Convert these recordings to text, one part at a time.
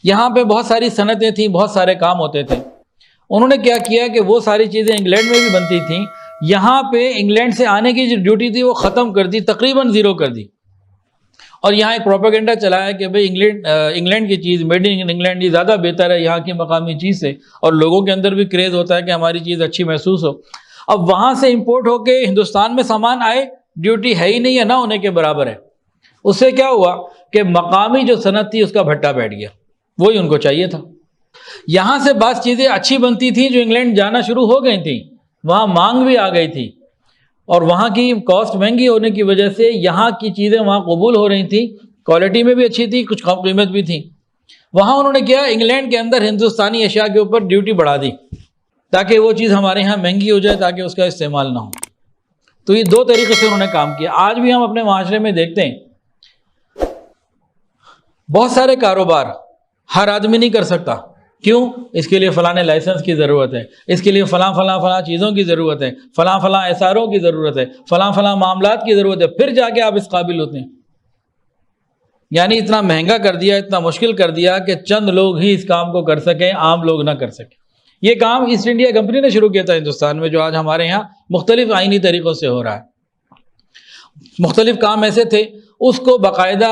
یہاں پہ بہت ساری صنعتیں تھیں، بہت سارے کام ہوتے تھے. انہوں نے کیا کیا کہ وہ ساری چیزیں انگلینڈ میں بھی بنتی تھیں، یہاں پہ انگلینڈ سے آنے کی جو ڈیوٹی تھی وہ ختم کر دی، تقریباً زیرو کر دی. اور یہاں ایک پروپیگنڈا چلایا کہ بھئی انگلینڈ کی چیز، میڈ ان انگلینڈ یہ زیادہ بہتر ہے یہاں کی مقامی چیز سے، اور لوگوں کے اندر بھی کریز ہوتا ہے کہ ہماری چیز اچھی محسوس ہو. اب وہاں سے امپورٹ ہو کے ہندوستان میں سامان آئے، ڈیوٹی ہے ہی نہیں، ہے نہ ہونے کے برابر ہے. اس سے کیا ہوا کہ مقامی جو صنعت تھی اس کا بھٹا بیٹھ گیا، وہی ان کو چاہیے تھا. یہاں سے بعض چیزیں اچھی بنتی تھیں جو انگلینڈ جانا شروع ہو گئی تھیں، وہاں مانگ بھی آ گئی تھی، اور وہاں کی کاسٹ مہنگی ہونے کی وجہ سے یہاں کی چیزیں وہاں قبول ہو رہی تھیں، کوالٹی میں بھی اچھی تھی، کچھ کم قیمت بھی تھی. وہاں انہوں نے کیا، انگلینڈ کے اندر ہندوستانی اشیاء کے اوپر ڈیوٹی بڑھا دی تاکہ وہ چیز ہمارے ہاں مہنگی ہو جائے، تاکہ اس کا استعمال نہ ہو. تو یہ دو طریقے سے انہوں نے کام کیا. آج بھی ہم اپنے معاشرے میں دیکھتے ہیں بہت سارے کاروبار ہر آدمی نہیں کر سکتا. کیوں؟ اس کے لیے فلاں لائسنس کی ضرورت ہے، اس کے لیے فلاں چیزوں کی ضرورت ہے، فلاں ایساروں کی ضرورت ہے، فلاں معاملات کی ضرورت ہے، پھر جا کے آپ اس قابل ہوتے ہیں. یعنی اتنا مہنگا کر دیا، اتنا مشکل کر دیا کہ چند لوگ ہی اس کام کو کر سکیں، عام لوگ نہ کر سکیں. یہ کام ایسٹ انڈیا کمپنی نے شروع کیا تھا ہندوستان میں، جو آج ہمارے یہاں مختلف آئینی طریقوں سے ہو رہا ہے. مختلف کام ایسے تھے، اس کو باقاعدہ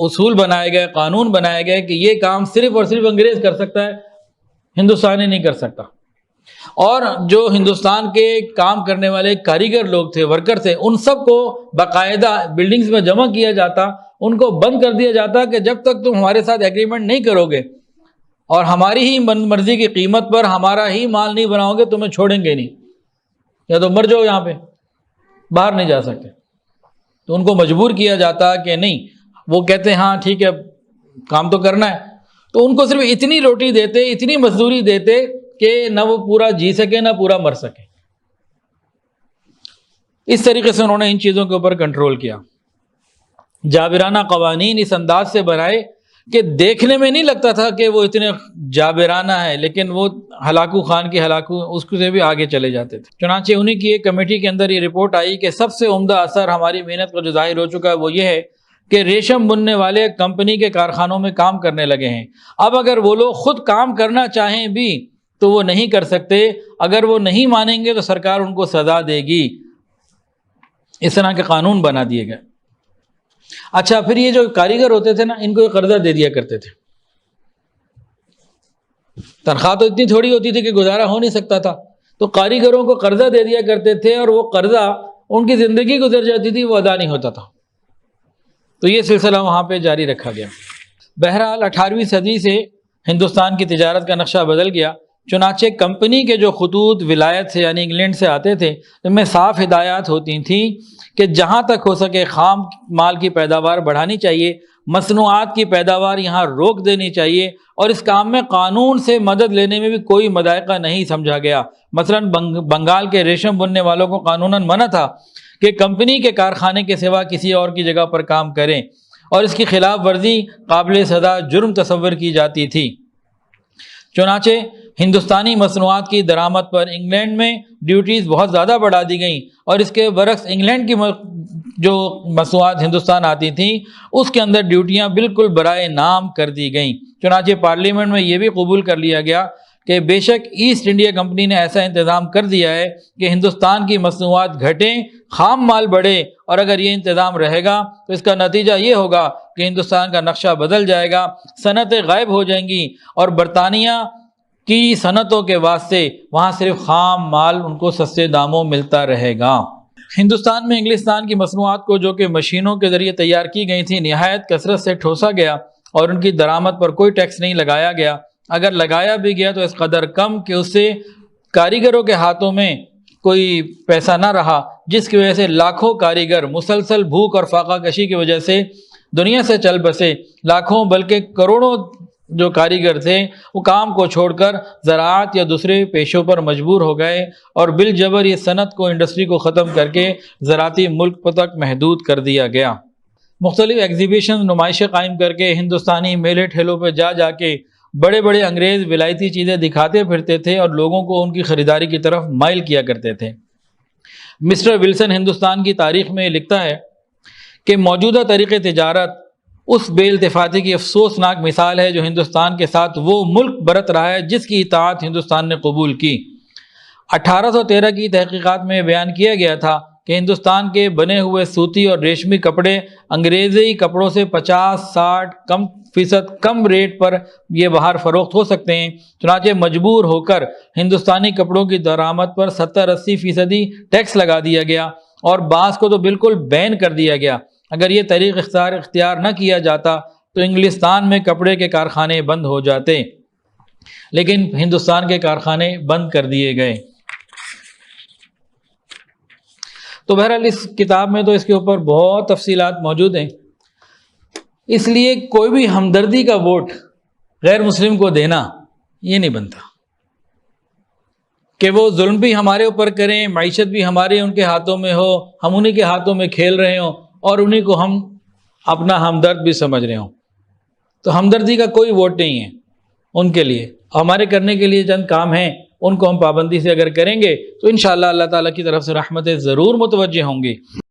اصول بنائے گئے، قانون بنائے گئے کہ یہ کام صرف اور صرف انگریز کر سکتا ہے، ہندوستانی نہیں کر سکتا. اور جو ہندوستان کے کام کرنے والے کاریگر لوگ تھے، ورکر تھے، ان سب کو باقاعدہ بلڈنگز میں جمع کیا جاتا، ان کو بند کر دیا جاتا کہ جب تک تم ہمارے ساتھ ایگریمنٹ نہیں کرو گے اور ہماری ہی مرضی کی قیمت پر ہمارا ہی مال نہیں بناؤ گے، تمہیں چھوڑیں گے نہیں، یا تو مر جاؤ، یہاں پہ باہر نہیں جا سکتے. تو ان کو مجبور کیا جاتا کہ نہیں. وہ کہتے ہیں ہاں ٹھیک ہے کام تو کرنا ہے، تو ان کو صرف اتنی روٹی دیتے، اتنی مزدوری دیتے کہ نہ وہ پورا جی سکے نہ پورا مر سکے. اس طریقے سے انہوں نے ان چیزوں کے اوپر کنٹرول کیا. جابرانہ قوانین اس انداز سے بنائے کہ دیکھنے میں نہیں لگتا تھا کہ وہ اتنے جابرانہ ہے، لیکن وہ ہلاکو خان کی ہلاکو اس سے بھی آگے چلے جاتے تھے. چنانچہ انہی کی ایک کمیٹی کے اندر یہ رپورٹ آئی کہ سب سے عمدہ اثر ہماری محنت کا جو ظاہر ہو چکا ہے وہ یہ ہے کہ ریشم بننے والے کمپنی کے کارخانوں میں کام کرنے لگے ہیں. اب اگر وہ لوگ خود کام کرنا چاہیں بھی تو وہ نہیں کر سکتے، اگر وہ نہیں مانیں گے تو سرکار ان کو سزا دے گی. اس طرح کے قانون بنا دیے گئے. اچھا، پھر یہ جو کاریگر ہوتے تھے نا، ان کو قرضہ دے دیا کرتے تھے. تنخواہ تو اتنی تھوڑی ہوتی تھی کہ گزارا ہو نہیں سکتا تھا، تو کاریگروں کو قرضہ دے دیا کرتے تھے، اور وہ قرضہ ان کی زندگی گزر جاتی تھی، وہ ادا نہیں ہوتا تھا. تو یہ سلسلہ وہاں پہ جاری رکھا گیا. بہرحال 18ویں صدی سے ہندوستان کی تجارت کا نقشہ بدل گیا. چنانچہ کمپنی کے جو خطوط ولایت سے یعنی انگلینڈ سے آتے تھے، ان میں صاف ہدایات ہوتی تھیں کہ جہاں تک ہو سکے خام مال کی پیداوار بڑھانی چاہیے، مصنوعات کی پیداوار یہاں روک دینی چاہیے، اور اس کام میں قانون سے مدد لینے میں بھی کوئی مضائقہ نہیں سمجھا گیا. مثلا بنگال کے ریشم بننے والوں کو قانوناً منع تھا کہ کمپنی کے کارخانے کے سوا کسی اور کی جگہ پر کام کریں، اور اس کی خلاف ورزی قابل سزا جرم تصور کی جاتی تھی. چنانچہ ہندوستانی مصنوعات کی درآمد پر انگلینڈ میں ڈیوٹیز بہت زیادہ بڑھا دی گئیں، اور اس کے برعکس انگلینڈ کی جو مصنوعات ہندوستان آتی تھیں اس کے اندر ڈیوٹیاں بالکل برائے نام کر دی گئیں. چنانچہ پارلیمنٹ میں یہ بھی قبول کر لیا گیا کہ بے شک ایسٹ انڈیا کمپنی نے ایسا انتظام کر دیا ہے کہ ہندوستان کی مصنوعات گھٹیں، خام مال بڑھے، اور اگر یہ انتظام رہے گا تو اس کا نتیجہ یہ ہوگا کہ ہندوستان کا نقشہ بدل جائے گا، صنعتیں غائب ہو جائیں گی، اور برطانیہ کی صنعتوں کے واسطے وہاں صرف خام مال ان کو سستے داموں ملتا رہے گا. ہندوستان میں انگلستان کی مصنوعات کو جو کہ مشینوں کے ذریعے تیار کی گئی تھی نہایت کثرت سے ٹھوسا گیا، اور ان کی درآمد پر کوئی ٹیکس نہیں لگایا گیا. اگر لگایا بھی گیا تو اس قدر کم کہ اس سے کاریگروں کے ہاتھوں میں کوئی پیسہ نہ رہا، جس کی وجہ سے لاکھوں کاریگر مسلسل بھوک اور فاقہ کشی کی وجہ سے دنیا سے چل بسے. لاکھوں بلکہ کروڑوں جو کاریگر تھے وہ کام کو چھوڑ کر زراعت یا دوسرے پیشوں پر مجبور ہو گئے، اور بالجبر یہ صنعت کو، انڈسٹری کو ختم کر کے زراعتی ملک تک محدود کر دیا گیا. مختلف ایگزیبیشن، نمائشیں قائم کر کے ہندوستانی میلے ٹھیلوں پہ جا کے بڑے بڑے انگریز ولایتی چیزیں دکھاتے پھرتے تھے اور لوگوں کو ان کی خریداری کی طرف مائل کیا کرتے تھے. مسٹر ولسن ہندوستان کی تاریخ میں لکھتا ہے کہ موجودہ طریقے تجارت اس بے التفاتی کی افسوسناک مثال ہے جو ہندوستان کے ساتھ وہ ملک برت رہا ہے جس کی اطاعت ہندوستان نے قبول کی۔ 1813 کی تحقیقات میں بیان کیا گیا تھا کہ ہندوستان کے بنے ہوئے سوتی اور ریشمی کپڑے انگریزی کپڑوں سے 50-60% کم ریٹ پر یہ باہر فروخت ہو سکتے ہیں۔ چنانچہ مجبور ہو کر ہندوستانی کپڑوں کی درآمد پر 70-80% ٹیکس لگا دیا گیا اور بعض کو تو بالکل بین کر دیا گیا۔ اگر یہ طریق اختیار نہ کیا جاتا تو انگلستان میں کپڑے کے کارخانے بند ہو جاتے، لیکن ہندوستان کے کارخانے بند کر دیے گئے۔ تو بہرحال اس کتاب میں تو اس کے اوپر بہت تفصیلات موجود ہیں، اس لیے کوئی بھی ہمدردی کا ووٹ غیر مسلم کو دینا یہ نہیں بنتا کہ وہ ظلم بھی ہمارے اوپر کریں، معیشت بھی ہمارے ان کے ہاتھوں میں ہو، ہم انہی کے ہاتھوں میں کھیل رہے ہوں اور انہی کو ہم اپنا ہمدرد بھی سمجھ رہے ہوں۔ تو ہمدردی کا کوئی ووٹ نہیں ہے ان کے لیے۔ ہمارے کرنے کے لیے چند کام ہیں، ان کو ہم پابندی سے اگر کریں گے تو انشاءاللہ اللہ تعالیٰ کی طرف سے رحمتیں ضرور متوجہ ہوں گی۔